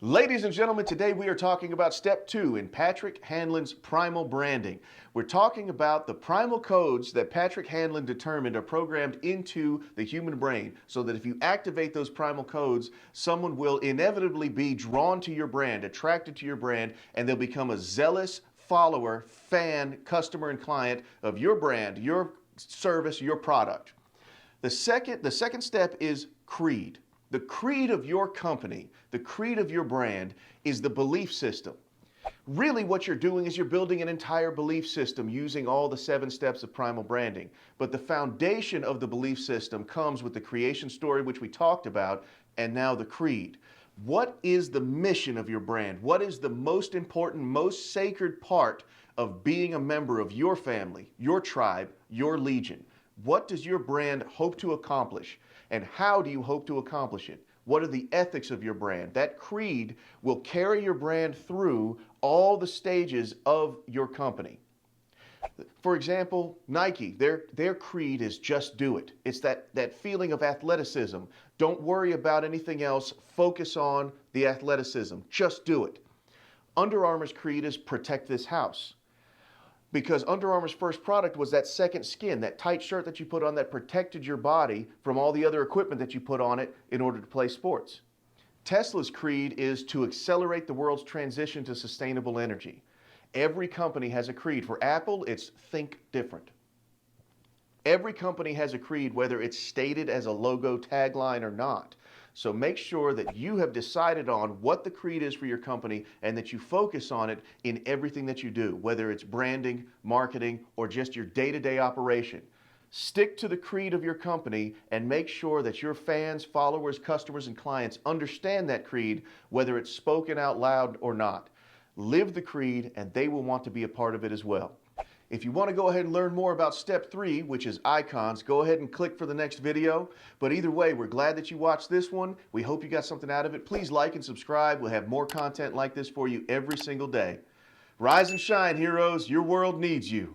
Ladies and gentlemen, today we are talking about step 2 in Patrick Hanlon's Primal Branding. We're talking about the primal codes that Patrick Hanlon determined are programmed into the human brain, so that if you activate those primal codes, someone will inevitably be drawn to your brand, attracted to your brand, and they'll become a zealous follower, fan, customer, and client of your brand, your service, your product. The second step is creed. The creed of your company, the creed of your brand, is the belief system. Really what you're doing is you're building an entire belief system using all the 7 steps of primal branding. But the foundation of the belief system comes with the creation story, which we talked about, and now the creed. What is the mission of your brand? What is the most important, most sacred part of being a member of your family, your tribe, your legion? What does your brand hope to accomplish? And how do you hope to accomplish it? What are the ethics of your brand? That creed will carry your brand through all the stages of your company. For example, Nike, their creed is just do it. It's that feeling of athleticism. Don't worry about anything else. Focus on the athleticism. Just do it. Under Armour's creed is protect this house. Because Under Armour's first product was that second skin, that tight shirt that you put on that protected your body from all the other equipment that you put on it in order to play sports. Tesla's creed is to accelerate the world's transition to sustainable energy. Every company has a creed. For Apple, it's think different. Every company has a creed, whether it's stated as a logo tagline or not. So make sure that you have decided on what the creed is for your company and that you focus on it in everything that you do, whether it's branding, marketing, or just your day-to-day operation. Stick to the creed of your company and make sure that your fans, followers, customers, and clients understand that creed, whether it's spoken out loud or not. Live the creed and they will want to be a part of it as well. If you want to go ahead and learn more about step 3, which is icons, go ahead and click for the next video. But either way, we're glad that you watched this one. We hope you got something out of it. Please like and subscribe. We'll have more content like this for you every single day. Rise and shine, heroes. Your world needs you.